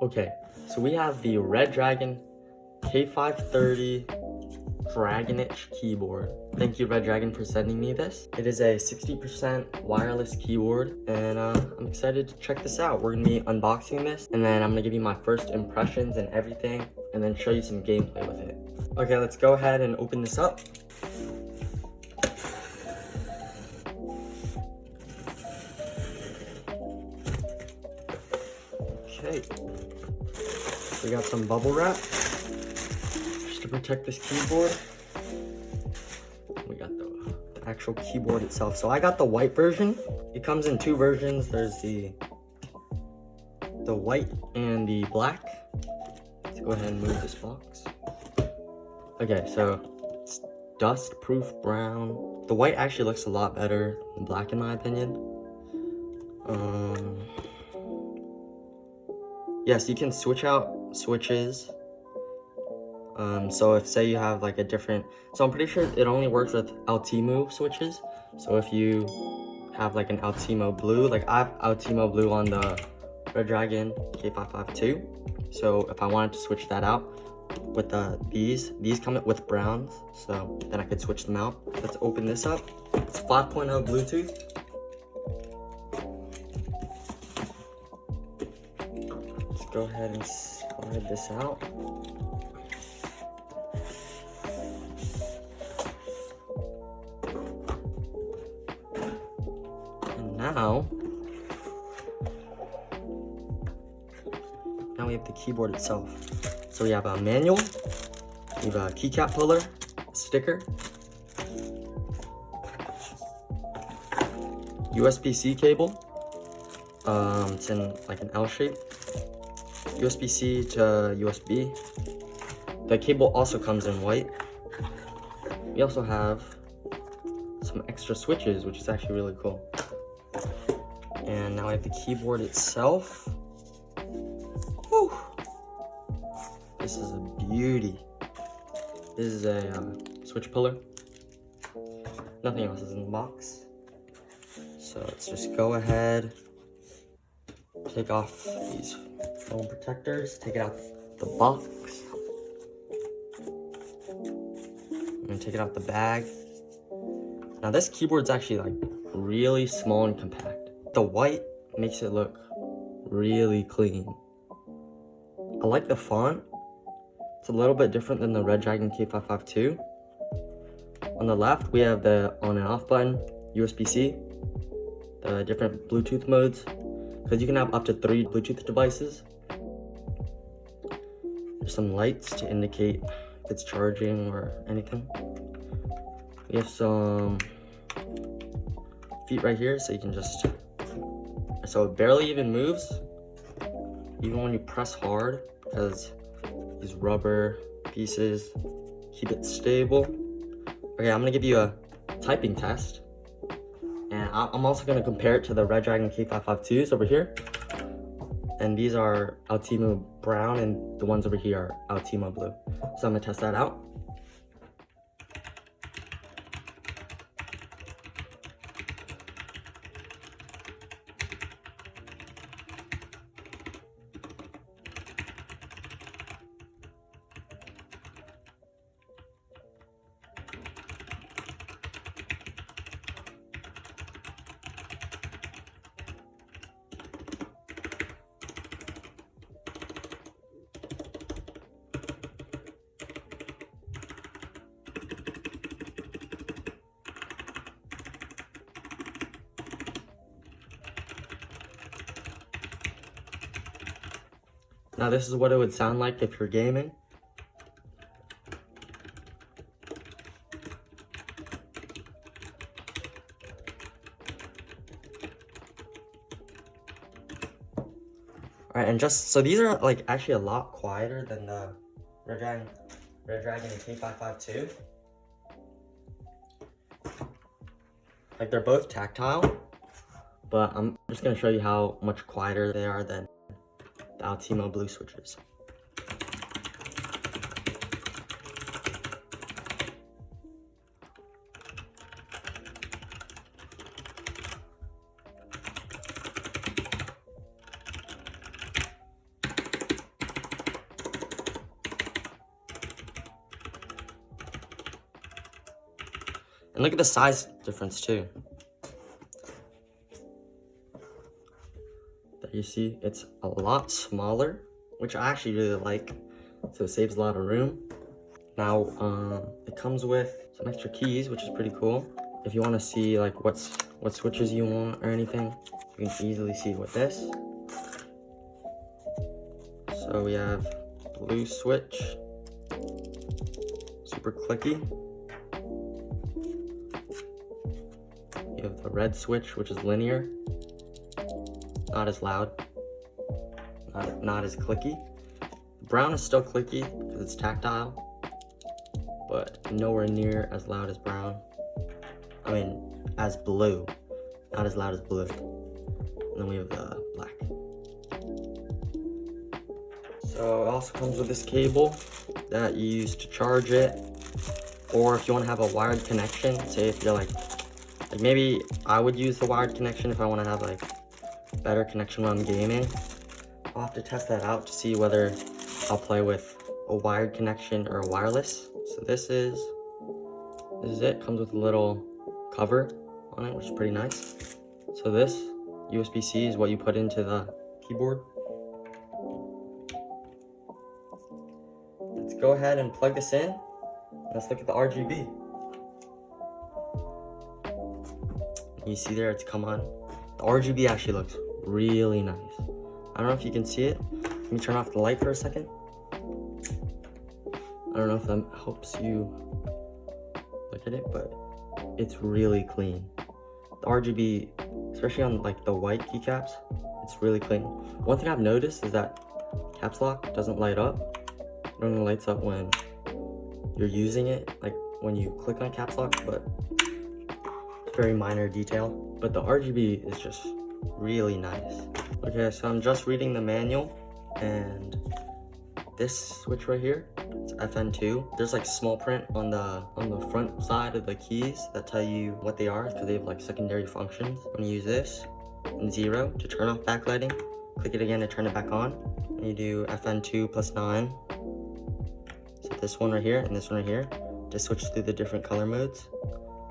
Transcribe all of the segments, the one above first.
Okay, so we have the Redragon K530 Draconic keyboard. Thank you, Redragon, for sending me this. It is a 60% wireless keyboard, and I'm excited to check this out. We're gonna be unboxing this, and then I'm gonna give you my first impressions and everything, and then show you some gameplay with it. Okay, let's go ahead and open this up. Okay, we got some bubble wrap just to protect this keyboard. We got the actual keyboard itself. So I got the white version. It comes in two versions. There's the white and the black. Let's go ahead and move this box. Okay, so it's dust-proof brown. The white actually looks a lot better than black in my opinion. Yes, you can switch out switches. So if say you have like a different, so I'm pretty sure it only works with outemu switches. So if you have like an outemu blue, like I have outemu blue on the Redragon K530. So if I wanted to switch that out with these come with browns, so then I could switch them out. Let's open this up. It's 5.0 Bluetooth. Go ahead and slide this out. And now we have the keyboard itself. So we have a manual, we have a keycap puller, sticker, USB-C cable. It's in like an L shape. USB-C to USB. The cable also comes in white. We also have some extra switches, which is actually really cool. And now I have the keyboard itself. Whew. This is a beauty. This is a switch puller. Nothing else is in the box. So let's just go ahead, take off these foam protectors, take it out the box, and take it out the bag. Now this keyboard's actually like really small and compact. The white makes it look really clean. I like the font. It's a little bit different than the Redragon K552. On the left, we have the on and off button, USB-C, the different Bluetooth modes, because you can have up to 3 Bluetooth devices. There's some lights to indicate if it's charging or anything. We have some feet right here, so you can just, so it barely even moves, even when you press hard, because these rubber pieces keep it stable. Okay, I'm gonna give you a typing test, and I'm also gonna compare it to the Redragon K552s over here. And these are outemu brown, and the ones over here are outemu blue. So I'm gonna test that out. Now this is what it would sound like if you're gaming. Alright, and just, so these are like actually a lot quieter than the Redragon K552. Like they're both tactile, but I'm just gonna show you how much quieter they are than the outemu blue switches. And look at the size difference too. There you see, it's a lot smaller, which I actually really like. So it saves a lot of room. Now, it comes with some extra keys, which is pretty cool. If you want to see like what switches you want or anything, you can easily see with this. So we have blue switch, super clicky. You have the red switch, which is linear, not as loud, not as clicky. Brown is still clicky because it's tactile, but nowhere near as loud as brown. I mean, as blue, not as loud as blue. And then we have the black. So it also comes with this cable that you use to charge it, or if you want to have a wired connection. Say if you're like maybe I would use the wired connection if I want to have like better connection when I'm gaming. I'll have to test that out to see whether I'll play with a wired connection or a wireless. So this is it. Comes with a little cover on it, which is pretty nice. So this USB-C is what you put into the keyboard. Let's go ahead and plug this in. Let's look at the RGB. You see there, it's come on. The RGB actually looks really nice. I don't know if you can see it. Let me turn off the light for a second. I don't know if that helps you look at it, but it's really clean. The RGB, especially on like the white keycaps, it's really clean. One thing I've noticed is that caps lock doesn't light up. It only lights up when you're using it, like when you click on caps lock, but it's very minor detail. But the RGB is just really nice. Okay, so I'm just reading the manual, and this switch right here, it's FN2. There's like small print on the front side of the keys that tell you what they are, because they have like secondary functions. I'm gonna use this and 0 to turn off backlighting. Click it again to turn it back on. And you do FN2 plus 9. So this one right here and this one right here to switch through the different color modes.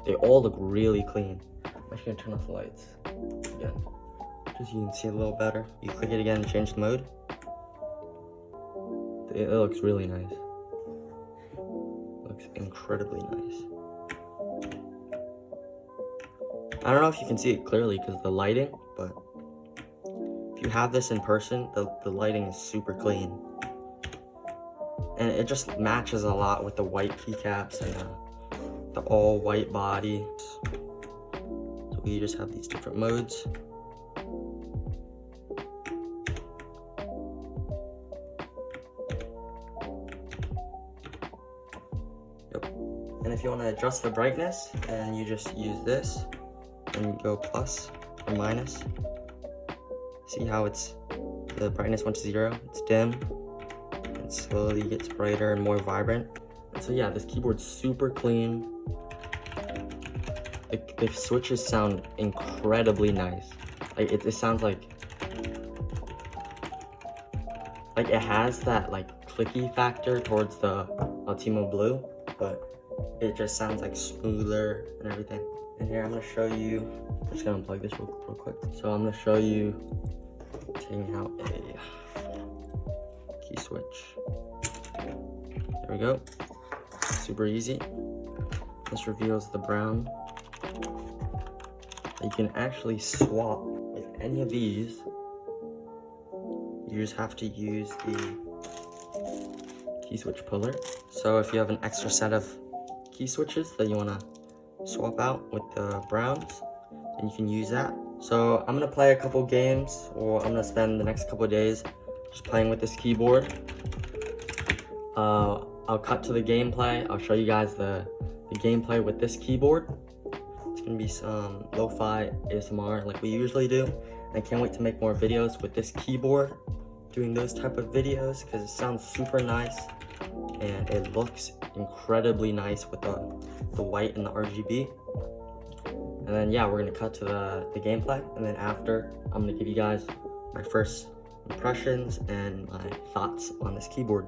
They all look really clean. I'm actually gonna turn off the lights again, just so you can see a little better. You click it again and change the mode. It looks really nice. Looks incredibly nice. I don't know if you can see it clearly because of the lighting, but if you have this in person, the lighting is super clean. And it just matches a lot with the white keycaps and the all white body. So we just have these different modes. And if you want to adjust the brightness, then you just use this and go plus or minus. See how the brightness went to 0, it's dim, and slowly gets brighter and more vibrant. And so yeah, this keyboard's super clean. The switches sound incredibly nice. Like it sounds like it has that like clicky factor towards the Outemu Blue, but it just sounds like smoother and everything. And here I'm gonna show you, I'm just gonna unplug this real quick. So I'm gonna show you taking out a key switch. There we go, super easy. This reveals the brown. You can actually swap with any of these. You just have to use the key switch puller. So if you have an extra set of key switches that you want to swap out with the browns, then you can use that. So I'm gonna play a couple games, or I'm gonna spend the next couple of days just playing with this keyboard. I'll cut to the gameplay. I'll show you guys the gameplay with this keyboard. It's gonna be some lo-fi ASMR like we usually do. And I can't wait to make more videos with this keyboard, doing those type of videos, because it sounds super nice and it looks incredibly nice with the white and the RGB. And then yeah, we're gonna cut to the gameplay, and then after I'm gonna give you guys my first impressions and my thoughts on this keyboard.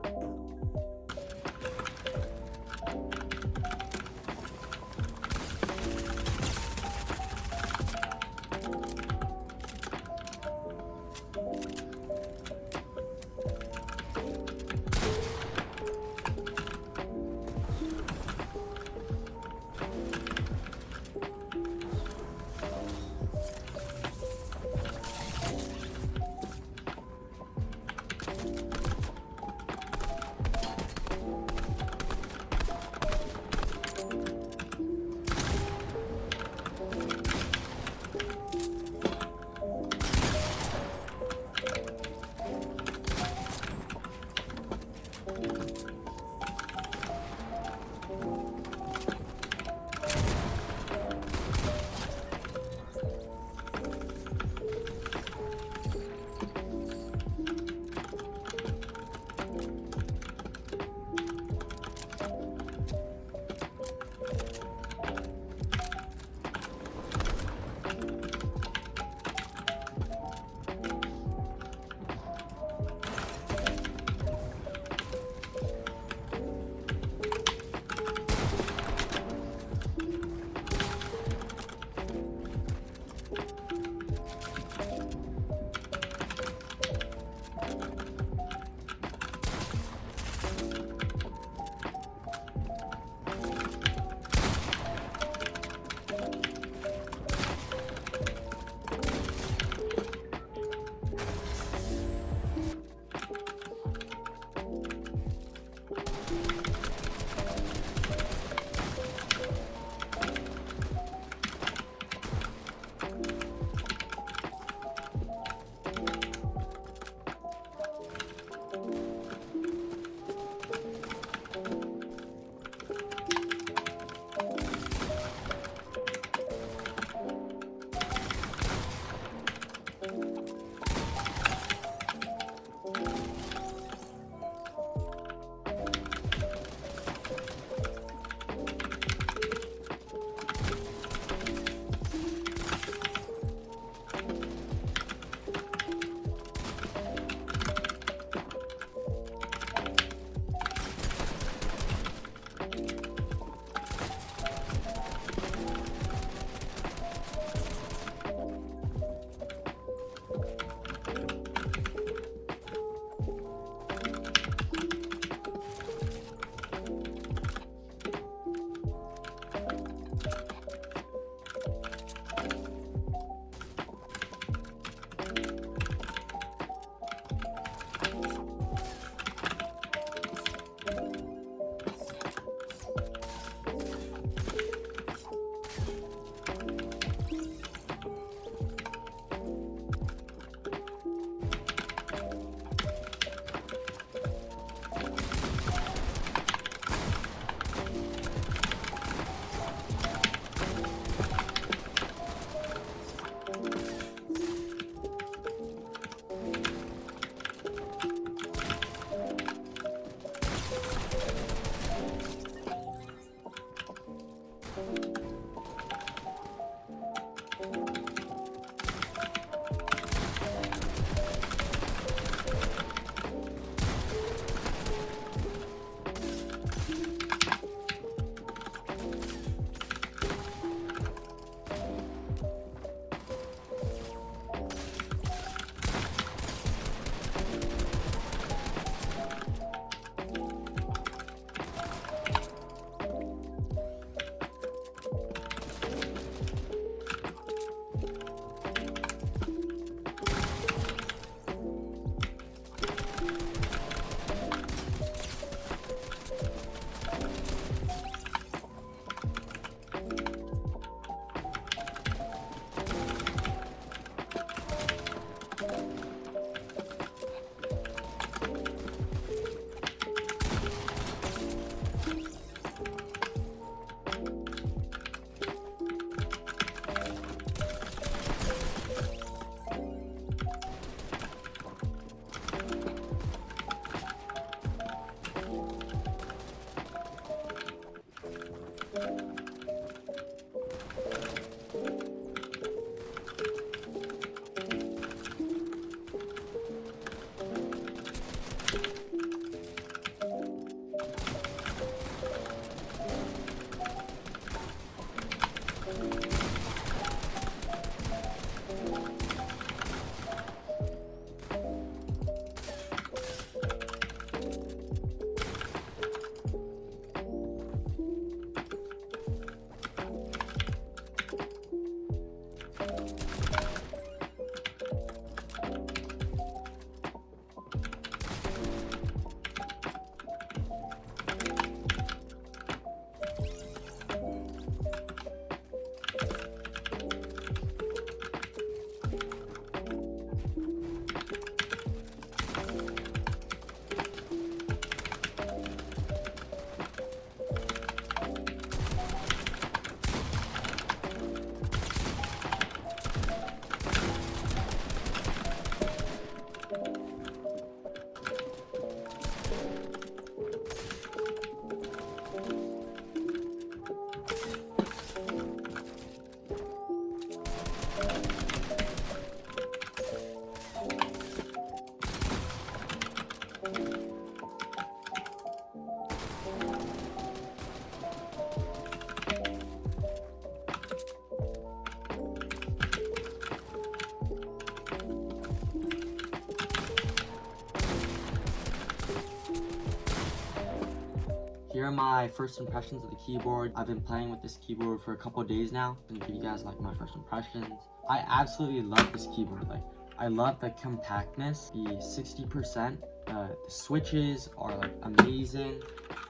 are my first impressions of the keyboard. I've been playing with this keyboard for a couple of days now. I'm gonna give you guys like my first impressions. I absolutely love this keyboard. Like, I love the compactness, the 60%. The switches are like amazing,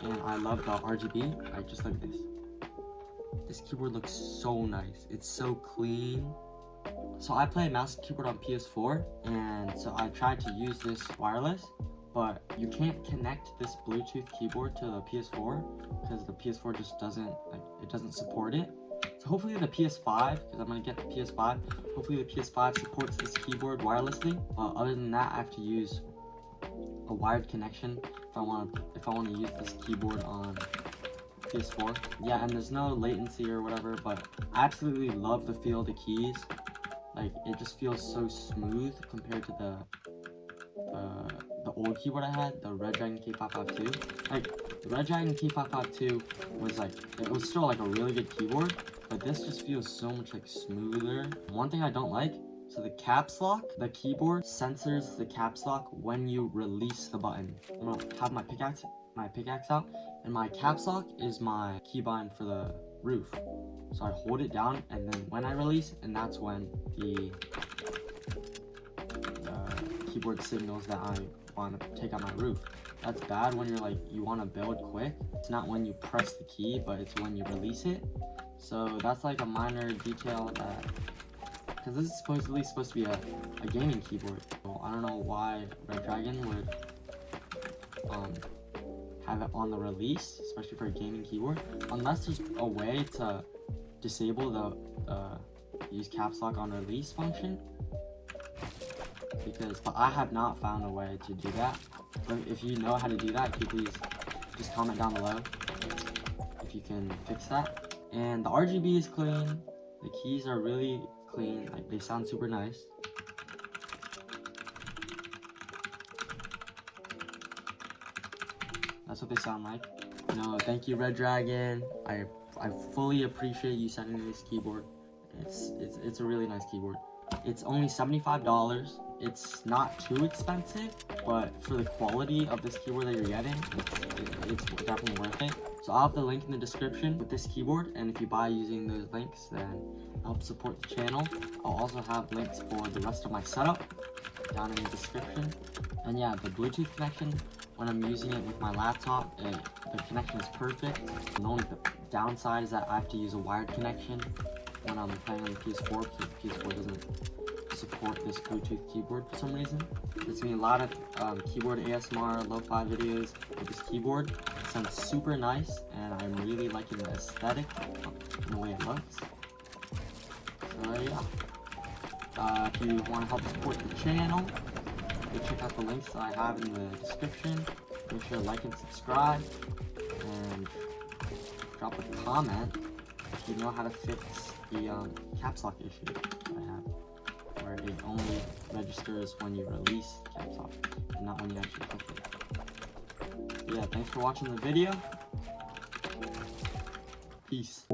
and I love the RGB. Like, just look at this. This keyboard looks so nice. It's so clean. So I play mouse and keyboard on PS4, and so I tried to use this wireless, but you can't connect this Bluetooth keyboard to the PS4 because the PS4 just doesn't support it. So hopefully the PS5, because I'm gonna get the PS5, hopefully the PS5 supports this keyboard wirelessly. But other than that, I have to use a wired connection if I want to use this keyboard on PS4. Yeah, and there's no latency or whatever, but I absolutely love the feel of the keys. Like, it just feels so smooth compared to the old keyboard I had, the Redragon K530. Like, the Redragon K530 was like, it was still like a really good keyboard, but this just feels so much like smoother. One thing I don't like, so the caps lock, the keyboard censors the caps lock when you release the button. I'm gonna have my pickaxe out, and my caps lock is my keybind for the roof. So I hold it down, and then when I release, and that's when the keyboard signals that I want to take out my roof. That's bad when you're like, you want to build quick. It's not when you press the key, but it's when you release it. So that's like a minor detail that, because this is supposed to be a gaming keyboard. So I don't know why Redragon would have it on the release, especially for a gaming keyboard, unless there's a way to disable the use caps lock on release function. But I have not found a way to do that. But if you know how to do that, can you please just comment down below if you can fix that. And the RGB is clean. The keys are really clean. Like, they sound super nice. That's what they sound like. No, thank you, Redragon. I fully appreciate you sending me this keyboard. It's a really nice keyboard. It's only $75. It's not too expensive, but for the quality of this keyboard that you're getting, it's definitely worth it. So I'll have the link in the description with this keyboard, and if you buy using those links, then help support the channel. I'll also have links for the rest of my setup down in the description. And yeah, the Bluetooth connection, when I'm using it with my laptop, the connection is perfect. The only downside is that I have to use a wired connection when I'm playing on the PS4, because the PS4 doesn't support this Bluetooth keyboard for some reason. There's been a lot of keyboard ASMR, Lo-Fi videos with this keyboard. It sounds super nice, and I'm really liking the aesthetic and the way it looks. So yeah, if you want to help support the channel, go check out the links that I have in the description. Make sure to like and subscribe, and drop a comment if you know how to fix the caps lock issue that I have, where it only registers when you release caps lock and not when you actually click it. Yeah, thanks for watching the video. Peace.